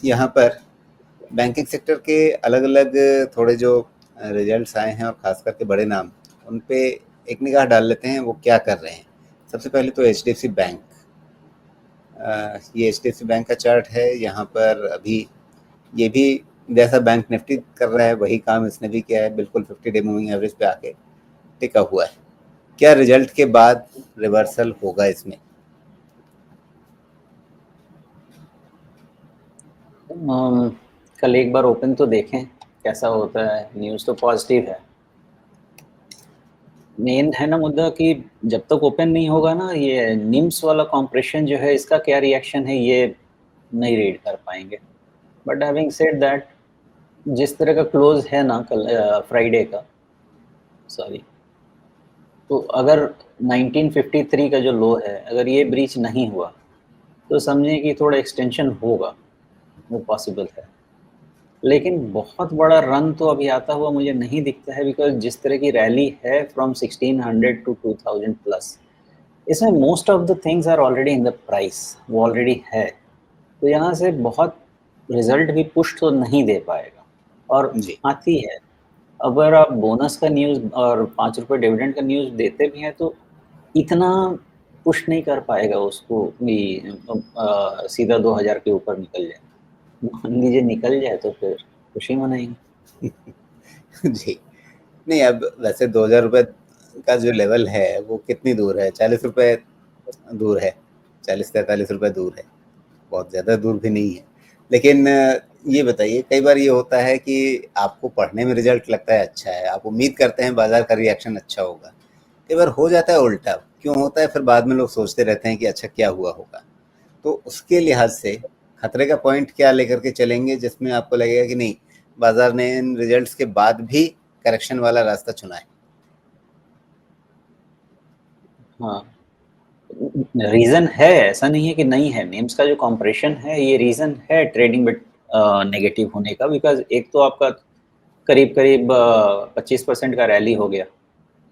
यहाँ पर banking sector के अलग-अलग थोड़े जो रिजल्ट्स आए हैं और ख़ास करके बड़े नाम, उन पे एक निगाह डाल लेते हैं वो क्या कर रहे हैं। सबसे पहले तो एचडीएफसी बैंक। ये एचडीएफसी बैंक का चार्ट है। यहाँ पर अभी ये भी जैसा बैंक निफ्टी कर रहा है वही काम इसने भी किया है, बिल्कुल 50 डे मूविंग एवरेज पे आके टिका हुआ है। क्या रिजल्ट के बाद रिवर्सल होगा इसमें? कल एक बार ओपन तो देखें कैसा होता है। न्यूज़ तो पॉजिटिव है। मेन है ना मुद्दा कि जब तक ओपन नहीं होगा ना, ये निम्स वाला कॉम्प्रेशन जो है इसका क्या रिएक्शन है ये नहीं रीड कर पाएंगे। बट हैविंग सेड दैट, जिस तरह का क्लोज है ना कल फ्राइडे का, सॉरी, तो अगर 1953 का जो लो है अगर ये ब्रीच नहीं हुआ तो समझें कि थोड़ा एक्सटेंशन होगा, वो पॉसिबल है। लेकिन बहुत बड़ा रन तो अभी आता हुआ मुझे नहीं दिखता है, बिकॉज जिस तरह की रैली है फ्रॉम 1600 टू 2000 प्लस, इसमें most of the things are already in the price, वो ऑलरेडी है। तो यहाँ से बहुत रिजल्ट भी पुश तो नहीं दे पाएगा। और जी। आती है, अगर आप बोनस का न्यूज़ और 5 रुपये डिविडेंड का न्यूज़ देते भी हैं तो इतना पुश नहीं कर पाएगा उसको भी सीधा 2000 के ऊपर निकल जाए। मान लीजिए निकल जाए तो फिर खुशी मनाएंगे। जी। नहीं, अब वैसे 2000 रुपए का जो लेवल है वो कितनी दूर है? 40 रुपए दूर है, 40-43 रुपए दूर है, बहुत ज़्यादा दूर भी नहीं है। लेकिन ये बताइए, कई बार ये होता है कि आपको पढ़ने में रिजल्ट लगता है अच्छा है, आप उम्मीद करते हैं बाजार का रिएक्शन अच्छा होगा, कई बार हो जाता है उल्टा। क्यों होता है? फिर बाद में लोग सोचते रहते हैं कि अच्छा क्या हुआ होगा। तो उसके लिहाज से खतरे का पॉइंट क्या लेकर के चलेंगे जिसमें आपको लगेगा कि नहीं, बाजार ने इन रिजल्ट्स के बाद भी करेक्शन वाला रास्ता चुना है? हाँ, रीज़न है, ऐसा नहीं है कि नहीं है। नेम्स का जो कॉम्प्रेशन है ये रीज़न है ट्रेडिंग बट नेगेटिव होने का, बिकॉज एक तो आपका करीब करीब 25% का रैली हो गया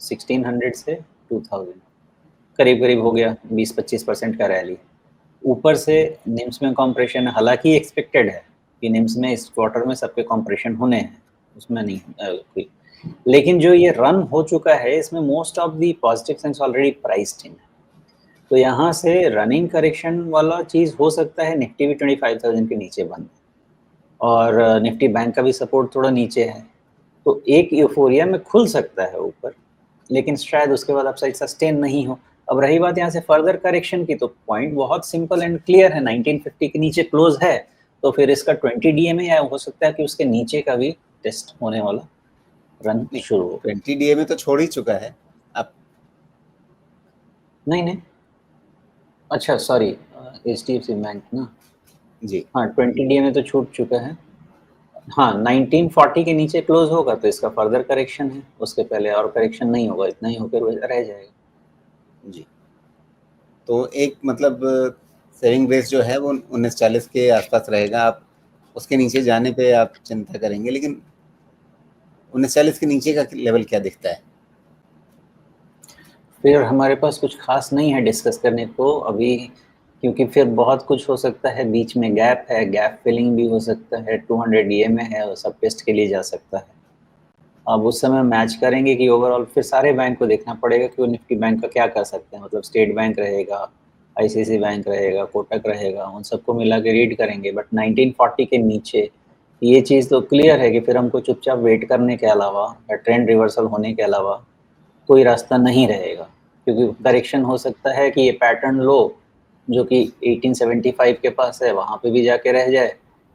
1600 से 2000, करीब करीब हो गया 20-25% का रैली। ऊपर से निम्स में कॉम्प्रेशन, हालांकि एक्सपेक्टेड है कि निम्स में इस क्वार्टर में सबके कॉम्प्रेशन होने हैं, उसमें नहीं कोई। लेकिन जो ये रन हो चुका है इसमें most of the positive sense already priced इन है। तो यहाँ से रनिंग करेक्शन वाला चीज़ हो सकता है। निफ्टी भी 25,000 के नीचे बंद है और निफ्टी बैंक का भी सपोर्ट थोड़ा नीचे है, तो एक यूफोरिया में खुल सकता है ऊपर, लेकिन शायद उसके बाद अपसाइड सस्टेन नहीं हो। अब रही बात यहाँ से फर्दर करेक्शन की, तो पॉइंट बहुत सिंपल एंड क्लियर है। 1950 के नीचे क्लोज है तो फिर इसका 20 डीएमए, या हो सकता है कि उसके नीचे का भी टेस्ट होने वाला रन नहीं, शुरू हो। 20 डीए में तो छोड़ ही चुका है अब। नहीं नहीं, अच्छा sorry, H D F C bank ना, जी। हाँ 20 डीएमए तो छूट चुका है। हाँ, 1940 के नीचे क्लोज होगा तो इसका फर्दर करेक्शन है, उसके पहले और करेक्शन नहीं होगा, इतना ही होकर रह जाएगा। जी। तो एक मतलब सेविंग बेस जो है वो 1940 के आसपास रहेगा। आप उसके नीचे जाने पे आप चिंता करेंगे, लेकिन 1940 के नीचे का लेवल क्या दिखता है? फिर हमारे पास कुछ खास नहीं है डिस्कस करने को अभी, क्योंकि फिर बहुत कुछ हो सकता है। बीच में गैप है, गैप फिलिंग भी हो सकता है, 200 डीएमए है, वो सब टेस्ट के लिए जा सकता है। अब उस समय मैच करेंगे कि ओवरऑल फिर सारे बैंक को देखना पड़ेगा कि वो निफ्टी बैंक का क्या कर सकते हैं। मतलब स्टेट बैंक रहेगा, आईसीआईसी बैंक रहेगा, कोटक रहेगा, उन सबको मिला के रीड करेंगे। बट 1940 के नीचे ये चीज़ तो क्लियर है कि फिर हमको चुपचाप वेट करने के अलावा या ट्रेंड रिवर्सल होने के अलावा कोई रास्ता नहीं रहेगा। क्योंकि जी। करेक्शन हो सकता है कि ये पैटर्न लो जो कि 1875 के पास है वहाँ पे भी जाके रह जाए,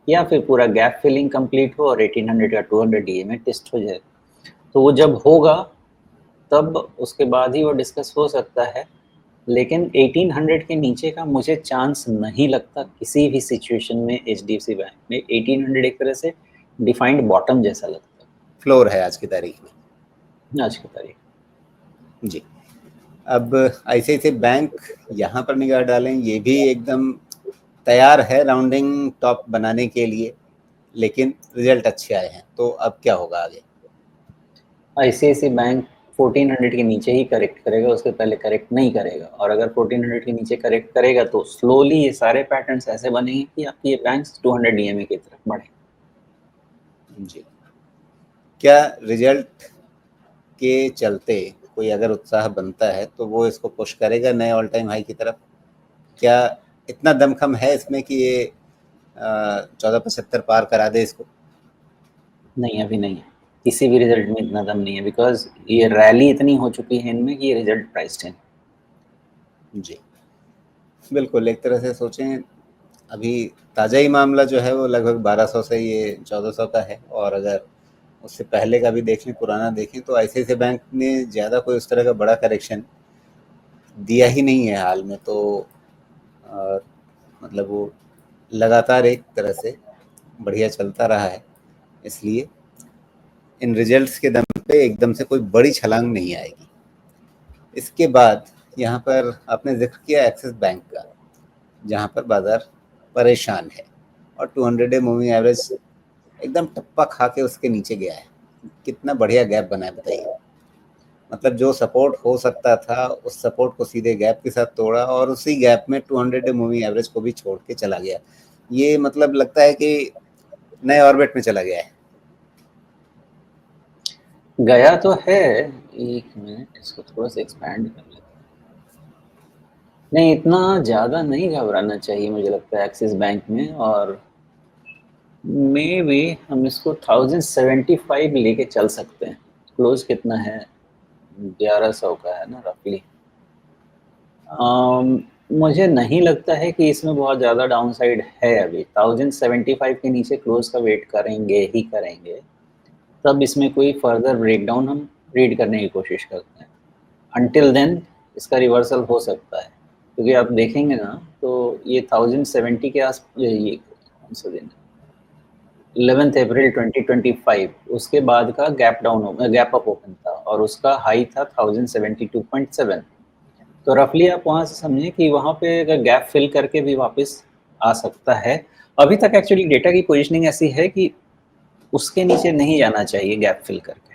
या फिर पूरा गैप फिलिंग कंप्लीट हो और 1800 या 200 डीए में टेस्ट हो जाए। तो वो जब होगा तब उसके बाद ही वो डिस्कस हो सकता है। लेकिन 1800 के नीचे का मुझे चांस नहीं लगता किसी भी सिचुएशन में। H D F C bank में 1800 एक तरह से डिफाइंड बॉटम जैसा लगता फ्लोर है आज की तारीख में। है आज की तारीख। जी। अब आईसीआईसीआई बैंक यहाँ पर निगाह डालें, ये भी एकदम तैयार है राउंडिंग टॉप बनाने के लिए, लेकिन रिजल्ट अच्छे आए हैं, तो अब क्या होगा आगे? आईसीआईसी बैंक 1400 के नीचे ही करेक्ट करेगा, उसके पहले करेक्ट नहीं करेगा। और अगर 1400 के नीचे करेक्ट करेगा तो स्लोली ये सारे पैटर्न्स ऐसे बनेंगे कि आपकी ये बैंक्स 200 डीएमए की तरफ बढ़े। जी। क्या रिजल्ट के चलते कोई अगर उत्साह बनता है तो वो इसको पुश करेगा नए ऑल टाइम हाई की तरफ? क्या इतना दमखम है इसमें कि ये 1475 पार करा दे इसको? नहीं, अभी नहीं है। किसी भी रिजल्ट में इतना दम नहीं है, बिकॉज़ ये रैली इतनी हो चुकी है इनमें कि ये रिजल्ट प्राइस्ड है। जी। बिल्कुल, एक तरह से सोचें, अभी ताज़ा ही मामला जो है वो लगभग 1200 से ये 1400 का है, और अगर उससे पहले का भी देखें, पुराना देखें, तो आईसीआईसीआई बैंक ने ज़्यादा कोई उस तरह का बड़ा करेक्शन दिया ही नहीं है हाल में। तो मतलब वो लगातार एक तरह से बढ़िया चलता रहा है, इसलिए इन रिजल्ट्स के दम पे एकदम से कोई बड़ी छलांग नहीं आएगी। इसके बाद यहाँ पर आपने जिक्र किया एक्सिस बैंक का, जहाँ पर बाजार परेशान है और 200 डे मूविंग एवरेज एकदम टप्पा खा के उसके नीचे गया है। कितना बढ़िया गैप बना है बताइए। मतलब जो सपोर्ट हो सकता था उस सपोर्ट को सीधे गैप के साथ तोड़ा, और उसी गैप में 200 डे मूविंग एवरेज को भी छोड़ के चला गया। ये मतलब लगता है कि नए ऑर्बिट में चला गया है। गया तो है, एक मिनट इसको थोड़ा सा एक्सपैंड कर लेते हैं। नहीं, इतना ज़्यादा नहीं घबराना चाहिए मुझे लगता है एक्सिस बैंक में। और मे बी हम इसको 1075 लेके चल सकते हैं। क्लोज कितना है? 1100 का है ना रफली। मुझे नहीं लगता है कि इसमें बहुत ज़्यादा डाउनसाइड है अभी। 1075 के नीचे क्लोज का वेट करेंगे ही करेंगे, तब इसमें कोई फर्दर ब्रेकडाउन हम रीड करने की कोशिश करते हैं। अंटिल देन इसका रिवर्सल हो सकता है, क्योंकि आप देखेंगे ना तो ये 1070 के आस ये कौन सा दिन है, 11 अप्रैल 2025, उसके बाद का गैप अप ओपन था और उसका हाई था 1072.7। तो रफली आप वहाँ से समझें कि वहाँ पे अगर गैप फिल करके भी वापस आ सकता है। अभी तक एक्चुअली डेटा की पोजीशनिंग ऐसी है कि उसके नीचे नहीं जाना चाहिए गैप फिल करके,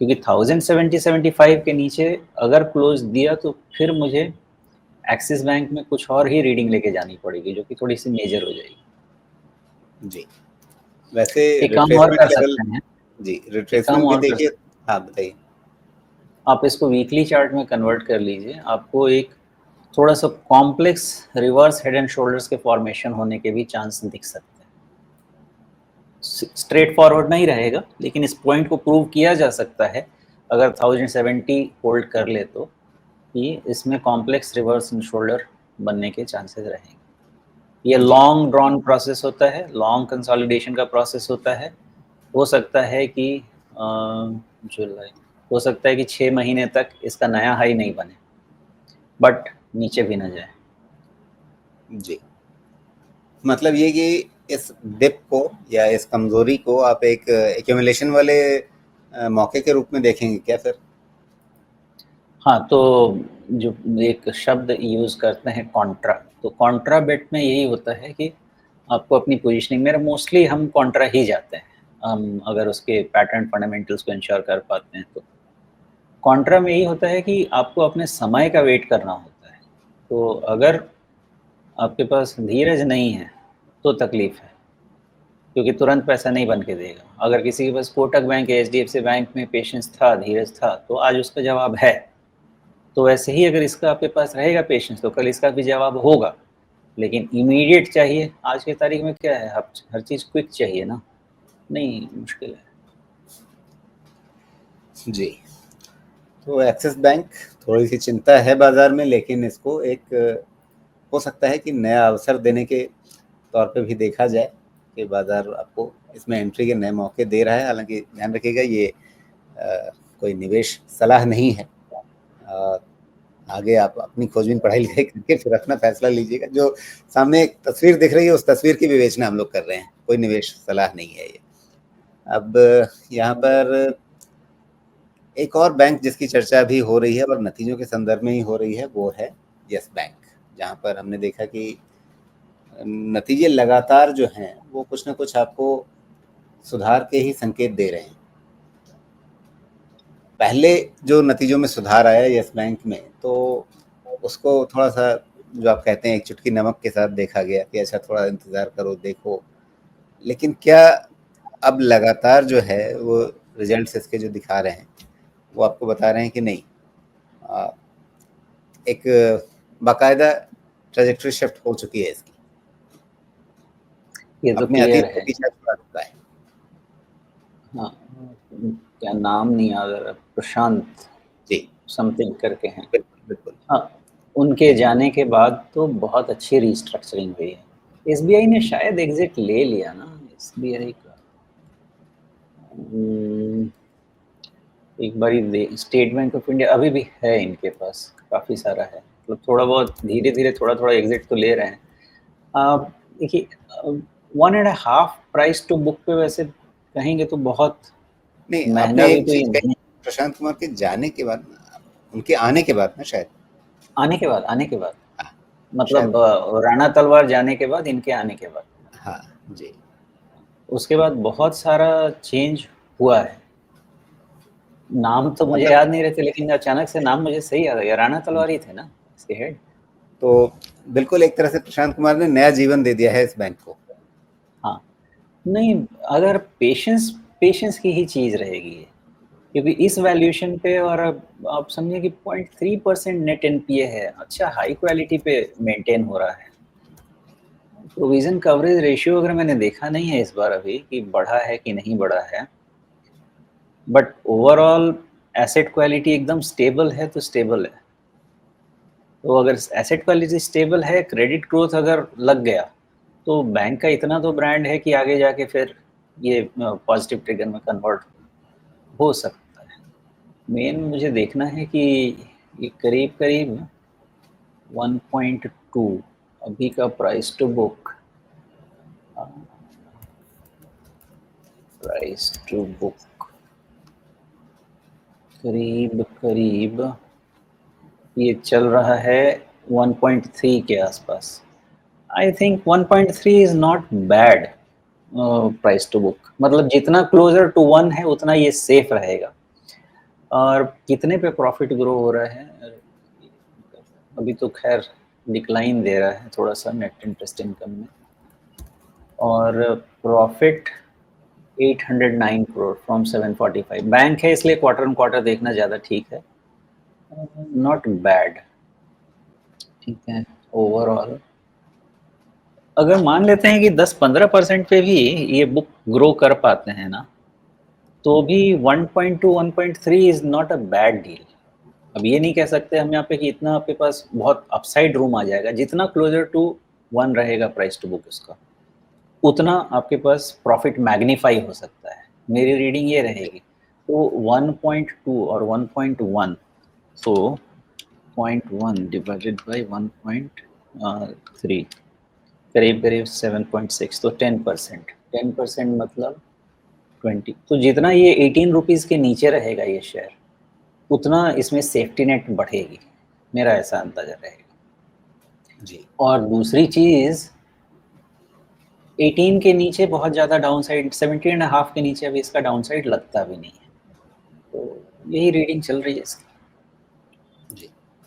क्योंकि 1070-75 के नीचे अगर क्लोज दिया तो फिर मुझे एक्सिस बैंक में कुछ और ही रीडिंग लेके जानी पड़ेगी, जो कि थोड़ी सी मेजर हो जाएगी। जी। वैसे एक काम और रिट्रेसमेंट कर लेवल। सकते हैं, जी, एक काम रिट्रेसमेंट भी और कर देखिए। सकते हाँ, बताइए। आप इसको वीकली चार्ट में कन्वर्ट कर लीजिए, आपको एक थोड़ा सा complex reverse head and shoulders के फॉर्मेशन होने के भी चांस दिख सकते हैं। स्ट्रेट फॉरवर्ड नहीं रहेगा, लेकिन इस पॉइंट को प्रूव किया जा सकता है अगर 1070 होल्ड कर ले तो, कि इसमें कॉम्प्लेक्स रिवर्स एंड शोल्डर बनने के चांसेस रहेंगे। ये जी। लॉन्ग ड्रॉन प्रोसेस होता है, लॉन्ग कंसोलिडेशन का प्रोसेस होता है। हो सकता है कि जुलाई, हो सकता है कि 6 महीने तक इसका नया हाई नहीं बने, बट नीचे भी ना जाए। जी। मतलब ये कि इस डिप को या इस कमजोरी को आप एक एक्यूमुलेशन वाले मौके के रूप में देखेंगे क्या फिर? हाँ, तो जो एक शब्द यूज़ करते हैं कॉन्ट्रा, तो कॉन्ट्रा बेट में यही होता है कि आपको अपनी पोजीशनिंग में मोस्टली हम कॉन्ट्रा ही जाते हैं, हम अगर उसके पैटर्न फंडामेंटल्स को इंश्योर कर पाते हैं तो। कॉन्ट्रा में यही होता है कि आपको अपने समय का वेट करना होता है। तो अगर आपके पास धीरज नहीं है तो तकलीफ है, क्योंकि तुरंत पैसा नहीं बन के देगा। अगर किसी के पास कोटक बैंक या एचडीएफसी बैंक में पेशेंस था, धीरज था, तो आज उसका जवाब है। तो वैसे ही अगर इसका आपके पास रहेगा पेशेंस तो कल इसका भी जवाब होगा। लेकिन इमीडिएट चाहिए, आज की तारीख में क्या है, हर चीज़ क्विक चाहिए ना, नहीं मुश्किल है। जी। तो एक्सिस बैंक थोड़ी सी चिंता है बाजार में, लेकिन इसको एक हो सकता है कि नया अवसर देने के तौर पे भी देखा जाए कि बाजार आपको इसमें एंट्री के नए मौके दे रहा है। हालांकि ध्यान रखिएगा, ये कोई निवेश सलाह नहीं है। अ, आगे आप अपनी खोजबीन पढ़ाई लिखाई करके फिर अपना फैसला लीजिएगा। जो सामने एक तस्वीर दिख रही है उस तस्वीर की विवेचना हम लोग कर रहे हैं, कोई निवेश सलाह नहीं है ये। अब यहाँ पर एक और बैंक जिसकी चर्चा भी हो रही है और नतीजों के संदर्भ में ही हो रही है, वो है यस बैंक, जहाँ पर हमने देखा कि नतीजे लगातार जो हैं वो कुछ ना कुछ आपको सुधार के ही संकेत दे रहे हैं। पहले जो नतीजों में सुधार आया यस बैंक में, तो उसको थोड़ा-सा जो आप कहते हैं एक चुटकी नमक के साथ देखा गया कि अच्छा थोड़ा इंतज़ार करो, देखो। लेकिन क्या अब लगातार जो है वो रिज़ल्ट्स इसके जो दिखा रहे हैं, वो आपको बता रहे हैं कि नहीं, अ, एक बाकायदा ट्रैजेक्टरी शिफ्ट हो चुकी है इसकी। ये तो अपने क्लियर अतीत को है। पीछे छुड़ा चुका है। हाँ, क्या नाम नहीं याद आ रहा, प्रशांत जी, समथिंग करके हैं। बिल्कुल, बिल्कुल। हाँ, उनके जाने के बाद तो बहुत अच्छी रीस्ट्रक्चरिंग हुई है। एसबीआई ने शायद एग्ज़िट ले लिया ना एसबीआई का। उम, एक बारी दे स्टेट बैंक ऑफ इंडिया अभी भी है इनके पास, काफ़ी सारा है। मतलब थोड़ा बहुत धीरे-धीरे, थोड़ा-थोड़ा एग्ज़िट तो ले रहे हैं। अ, देखिए 1 and a half price to book पे वैसे कहेंगे तो बहुत नहीं, महँगा आपने भी एक तो ये चीज़ कही, नहीं है। प्रशांत कुमार के जाने के बाद, उनके आने के बाद ना शायद। आने के बाद हाँ, मतलब शायद। राणा तलवार जाने के बाद, इनके आने के बाद। हाँ, जी। उसके बाद बहुत सारा चेंज हुआ है। नाम तो मुझे मतलब याद नहीं रहते लेकिन अचानक से नाम मुझे सही याद आ गया, राणा तलवार ही थे ना इसके हेड? तो बिल्कुल एक तरह से प्रशांत कुमार ने नया जीवन दे दिया है इस बैंक को। हाँ, नहीं अगर पेशेंस की ही चीज़ रहेगी ये, क्योंकि इस वैल्यूएशन पे और अब आप समझिए कि 0.3% नेट एनपीए है, अच्छा हाई क्वालिटी पे मेंटेन हो रहा है। प्रोविज़न कवरेज रेशियो अगर मैंने देखा नहीं है इस बार अभी कि बढ़ा है कि नहीं बढ़ा है, बट ओवरऑल एसेट क्वालिटी एकदम स्टेबल है तो स्टेबल है। तो अगर एसेट क्वालिटी स्टेबल है, क्रेडिट ग्रोथ अगर लग गया, तो बैंक का इतना तो ब्रांड है कि आगे जाके फिर ये पॉजिटिव ट्रिगर में कन्वर्ट हो सकता है। मेन मुझे देखना है कि ये करीब-करीब 1.2 अभी का price to book, uh, price to book करीब-करीब ये चल रहा है 1.3 के आसपास। I think 1.3 is not bad price to book, मतलब जितना क्लोज़र टू 1 है उतना ये सेफ रहेगा। और कितने पे प्रॉफ़िट ग्रो हो रहा है? अभी तो ख़ैर डिक्लाइन दे रहा है थोड़ा-सा नेट इंटरेस्ट इनकम में, और प्रॉफ़िट 809 करोड़ फ्रॉम 745। बैंक है इसलिए क्वार्टर ऑन क्वार्टर देखना ज़्यादा ठीक है। नॉट बैड, ठीक है। ओवरऑल अगर मान लेते हैं कि 10-15% पे भी ये बुक ग्रो कर पाते हैं ना, तो भी 1.2 1.3 is not a bad deal. अब ये नहीं कह सकते हम यहाँ पे कि इतना आपके पास बहुत अपसाइड रूम आ जाएगा, जितना क्लोज़र टू 1 रहेगा प्राइस टू बुक उसका, उतना आपके पास प्रॉफ़िट मैग्नीफाई हो सकता है। मेरी रीडिंग ये रहेगी। तो 1.2 और 1.1, सो 0.1 डिवाइडेड बाय 1.3 करीब-करीब 7.6, तो 10%। 10% मतलब 20, तो जितना ये 18 रुपीज़ के नीचे रहेगा ये शेयर, उतना इसमें सेफ्टी नेट बढ़ेगी, मेरा ऐसा अंदाज़ा रहेगा। जी। और दूसरी चीज़ 18 के नीचे बहुत ज़्यादा डाउनसाइड, 17 एंड हाफ के नीचे अभी इसका डाउनसाइड लगता भी नहीं है। तो यही रीडिंग चल रही है इसकी।